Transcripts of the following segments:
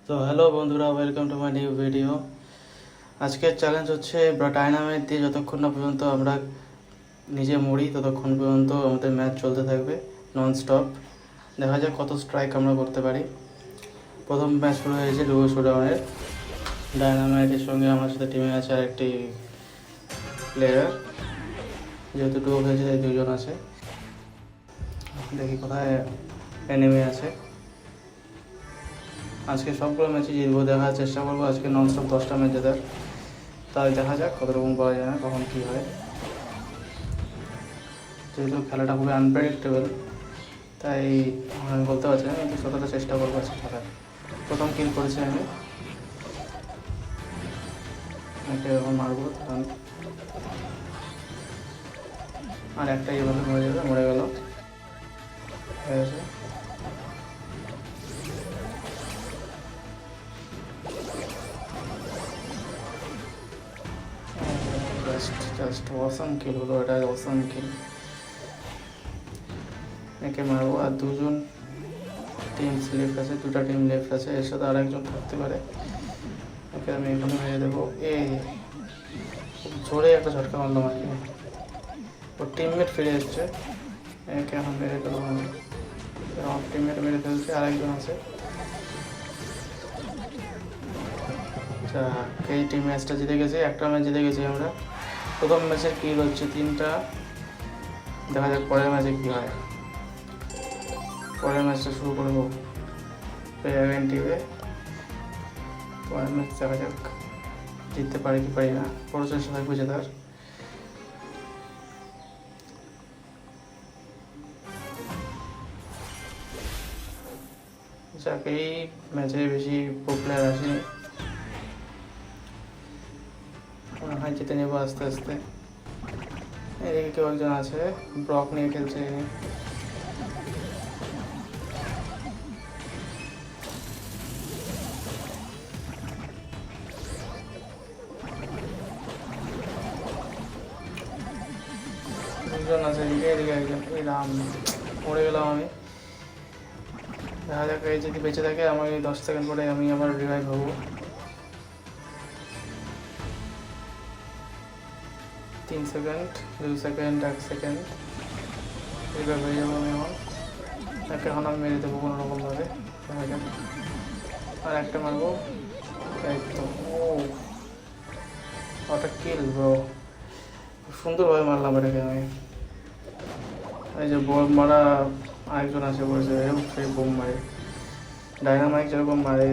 তো হ্যালো বন্ধুরা, welcome to my new video. আজকের চ্যালেঞ্জ হচ্ছে ডায়নামাইট দিয়ে যতক্ষণ না পর্যন্ত আমরা নিজে মরি ততক্ষণ পর্যন্ত আমাদের ম্যাচ চলতে থাকবে নন স্টপ। দেখা যাক কত স্ট্রাইক আমরা করতে পারি। প্রথম ম্যাচ শুরু হয়েছে ডুয়ো শোডাউনের। ডায়নামাইটের সঙ্গে আমার সাথে টিমে আছে আরেকটি প্লেয়ার, যেহেতু ডুয়ো খেলছে তাই দুজন আছে। দেখি কোথায় এনিমি আছে। আজকে সবগুলো ম্যাচই জিতবো, দেখার চেষ্টা করবো আজকে ননস্টপ 10টা ম্যাচ জেতার। তাই দেখা যাক কত রকম করা যায় না, কখন কী হয়। যেহেতু খেলাটা খুবই আনপ্রেডিক্টেবল, তাই আমি বলতে পারছি না, কিন্তু যতটা চেষ্টা করবো আজকে খেলার। প্রথম কিল করেছি আমি, ওকে এখন মারবো তখন। আর একটা এভাবে মরে যাবে, মরে গেল। হয়ে গেছে। জাস্ট অসাম কিল হলো, এটা অসাম কিল। একে মারবো। আর দুজন টিম লেফট আছে, দুটা টিম লেফট আছে, এর সাথে আর একজন থাকতে পারে। ওকে আমি এখানে মেরে দেবো। খুব জোরে একটা ঝটকা মারলাম আর কি। ওর টিমমেট ফিরে এসছে, একে এখন মেরে ফেলবো আমি। আমার টিমমেট মেরে ফেলছে, আর একজন আছে। এই টিম ম্যাচটা জিতে গেছে, একটা ম্যাচ জিতে গেছি আমরা। প্রথম ম্যাচের কিল হচ্ছে 3টা। দেখা যাক পরের ম্যাচে কী হয়। পরের ম্যাচটা শুরু করবো টিমে। পরের ম্যাচ দেখা যাক জিততে পারি কি পারি না, বড় চেষ্টা থাকবে জেতার। যাক, এই ম্যাচে বেশি প্রো প্লেয়ার আসেনি, মনে হয় জিতে নেবো আস্তে আস্তে। এদিকে কেউ একজন আছে, ব্রক নিয়ে খেলছে। দুজন আছে এদিকে, এদিকে একজন। এই রাম, মরে গেলাম আমি। দেখা যাক, এই যদি বেঁচে থাকে আমি 10 সেকেন্ড পরে আমি আবার রিভাইভ হবো। 3 সেকেন্ড, 2 সেকেন্ড, 1 সেকেন্ড, রিভাইভ হয়ে যাবো আমি এখন। এখন আমি মেরে দেবো কোনো রকমভাবে। দেখা যাক, আর একটা মারবো। এই তো, ওটা কিল ব্রো, সুন্দরভাবে মারলাম এটাকে আমি। এই যে বোম মারা আরেকজন আছে বলেছে, এরকম সেই বোম মারে। ডায়নামাইট যেরকম মারে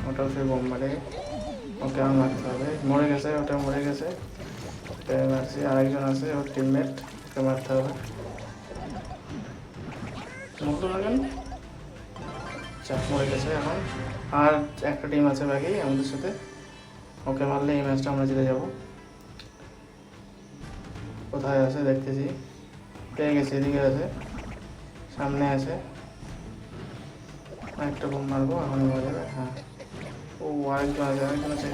ওটাও সেই বোম মারে। ওকে আমার মারতে হবে। মরে গেছে, ওটা মরে গেছে। ওকে মারছি। আরেকজন আছে ওর টিমমেট, ওকে মারতে হবে। মরতো না কেন? চাপ মরে গেছে এখন। আর একটা টিম আছে বাকি আমাদের সাথে, ওকে মারলে এই ম্যাচটা আমরা জিতে যাব। কোথায় আছে দেখতেছি, পেয়ে গেছে, এদিকে আছে, সামনে আছে। একটা বোম মারবো, এখন মরে যাবে। হ্যাঁ, ও আরেকজন আছে, আরেকজন আছে।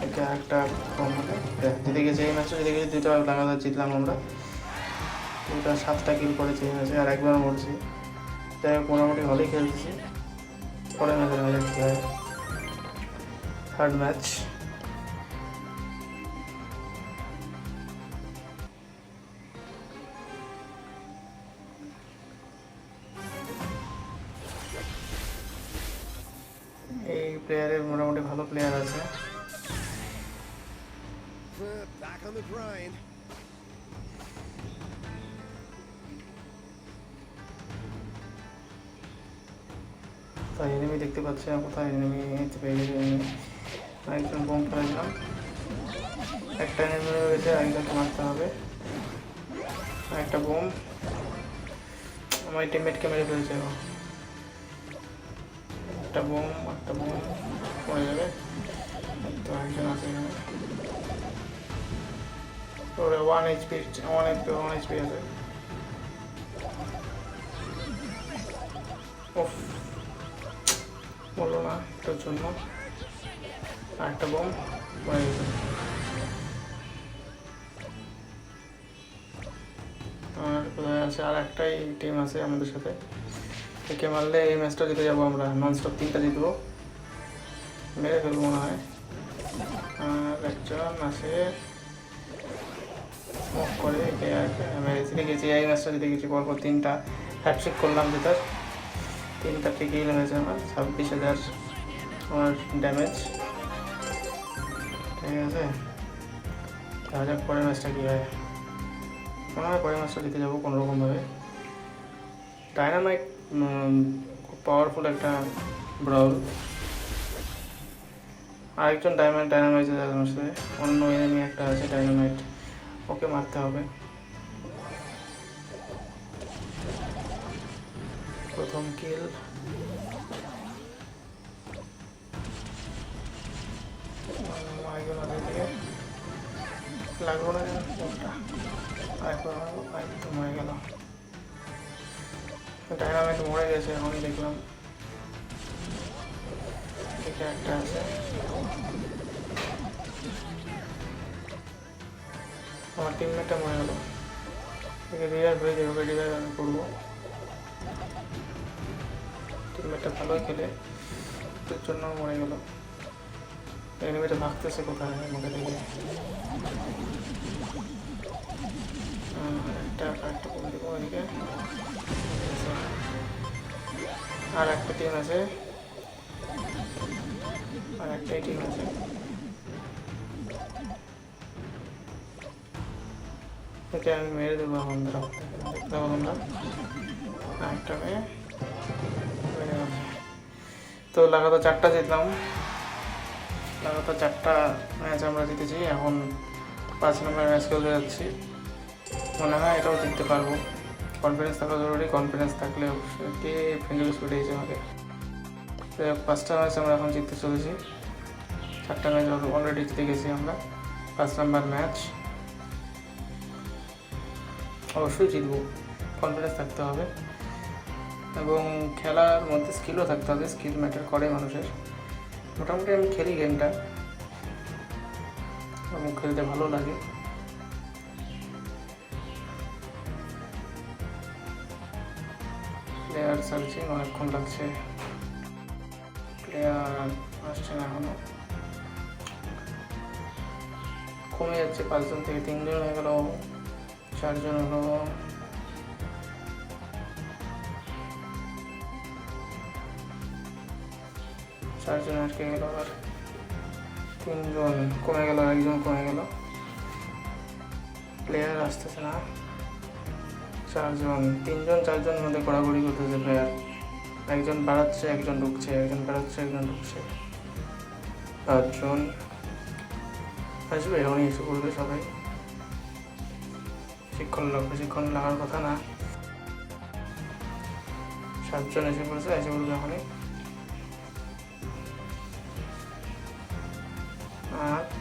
একে আরেকটা বোম মারে। জিতে গেছে এই ম্যাচটা, জিতে গেছে। 2টা লাগাতার জিতলাম আমরা। 7টা কিল করেছি এই ম্যাচে, আর একবার মরছি। যাই হোক, মোটামুটি ভালোই খেলতেছি। পরের ম্যাচের দেখা যাক কী হয়। Third match. এই প্লেয়ারের মোটামুটি ভালো প্লেয়ার আছে। Back on the grind. তাই এনিমি দেখতে পাচ্ছি না, কোথায় এনিমি পেয়ে গেছে। এনিমি একজন বোম ফেলেছিলাম, একটা এনিমি রয়েছে, আরেকজনকে মারতে হবে। একটা বোম আমার টিমমেটকে মেরে ফেলেছে। একটা বোম পড়ে যাবে। তো একজন আছে এখানে, ওরে 1 HP আছে। ওফ, বললো না এটার জন্য। আর একটা বোম পড়ে গেছে। আর কোথায় আছে, আর একটাই টিম আছে আমাদের সাথে। একে মারলে এই ম্যাচটা জিতে যাবো আমরা, নন স্টপ 3টা জিতবো, মেরে ফেলবো মনে হয়। আর একজন আছে মুখ করে একে মেরে জিতে গেছি, এই ম্যাচটা জিতে গেছি। পরপর 3টা হ্যাটট্রিক করলাম জেতার, 3টা টিকিয়ে হয়েছে আমার, 26,000 আমার ড্যামেজ। ঠিক আছে, দেখা যাক পরের ম্যাচটা কী হয়। মনে হয় পরের ম্যাচটা জিতে যাবো কোনোরকমভাবে। ডায়নামাইট খুব পাওয়ারফুল একটা ব্রাউল। আরেকজন ডায়নামাইট আছে আমার সাথে, অন্য এনিমি একটা আছে ডায়নামাইট, ওকে মারতে হবে। প্রথম কিল। লাগলো না আরেকবার মরে গেল। ডায়নামাইট মরে গেছে এখনই দেখলাম, এদিকে একটা আছে। আমার টিমমেটটা মরে গেল, একে রিভাইভ হয়ে যাবে, ওকে রিভাইভ আমি করবো। টিমমেটটা ভালোই খেলে, তোর জন্য মরে গেল। এনিমিটা ভাগতেছে কোথায় আমাকে দেখে। একটা করে দেবো ওইদিকে। আর একটা টিম আছে, আর একটাই টিম আছে। ওকে আমি মেরে দেবো এখন, দেখতে পাবো তোমরা। একটা মেয়ে মেরে গেল। তো লাগাতার 4টা জিতলাম, লাগাতার 4টা ম্যাচ আমরা জিতেছি। এখন 5 নম্বর ম্যাচ খেলতে যাচ্ছি, মনে হয় এটাও জিততে পারবো। কনফিডেন্স থাকা জরুরি, কনফিডেন্স থাকলে কে ফিঙ্গার স্পিড হয়েছে আমাকে। 5টা ম্যাচ আমরা এখন জিততে চলেছি, 4টা ম্যাচ অলরেডি জিতে গেছি আমরা। 5 নম্বর ম্যাচ অবশ্যই জিতবো, কনফিডেন্স থাকতে হবে এবং খেলার মধ্যে স্কিলও থাকতে হবে। স্কিল ম্যাটার করে মানুষের। মোটামুটি আমি খেলি গেমটা এবং খেলতে ভালো লাগে। প্লেয়ার সার্চিং অনেকক্ষণ লাগছে, প্লেয়ার আসছে না এখনো, কমে যাচ্ছে। 5 জন থেকে 3 জন হয়ে গেল, 4 জন হলো। চারজন আটকে গেল, আর 3 জন কমে গেল, একজন কমে গেল। প্লেয়ার আসতেছে না। 4 জন, 3 জন 4 জন মধ্যে ঘোরাঘুরি করতেছে প্লেয়ার। একজন বাড়াচ্ছে, একজন ঢুকছে, একজন বাড়াচ্ছে, একজন ঢুকছে। 5 জন আসবে, এমনই এসে পড়বে সবাই। বেশিক্ষণ লাগার কথা না। 7 জন এসে পড়েছে, এসে পড়বে এখনই। 8,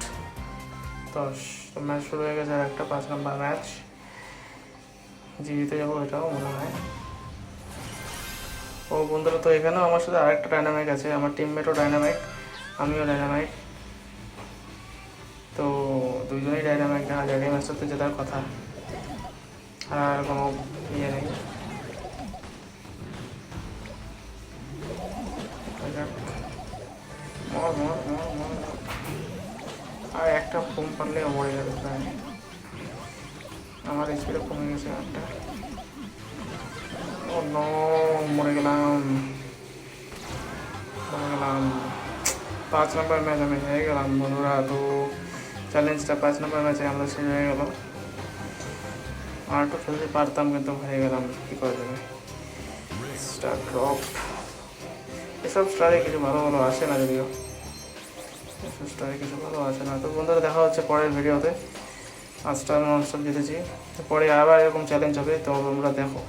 10 তো ম্যাচ শুরু হয়ে গেছে। আর একটা 5 নম্বর ম্যাচ জিতে যাবো এটাও মনে হয়। ও বন্ধুরা, তো এখানেও আমার সাথে আরেকটা ডায়নামাইট আছে, আমার টিমমেটও ডায়নামাইট, আমিও ডায়নামাইট। তো দুজনেই ডায়নামাইট, দেখা যায় এই ম্যাচটাতে জেতার কথা, আর কোনো ইয়ে নেই। মর মর মর মর, আর একটা ফোন পারলে মরে যাবে প্রায়। আমার স্পিডে কমে গেছে একটা। ও নো, মরে গেলাম। 5 নম্বর ম্যাচ আমি হেরে গেলাম বন্ধুরা। তো চ্যালেঞ্জটা 5 নম্বর ম্যাচে আমরা শেষ হয়ে গেল। আর তো খেলতে পারতাম কিন্তু হেরে গেলাম, কী করা যাবে। স্টার ড্রপ, এসব স্টারে কিছু ভালো ভালো আসে না, যদিও এসব স্টারে কিছু ভালো আসে না। তো বন্ধুরা, দেখা হচ্ছে পরের ভিডিওতে। 5টা নন স্টপ জিতেছি, পরে আবার এরকম চ্যালেঞ্জ হবে, তো তোমরা দেখো।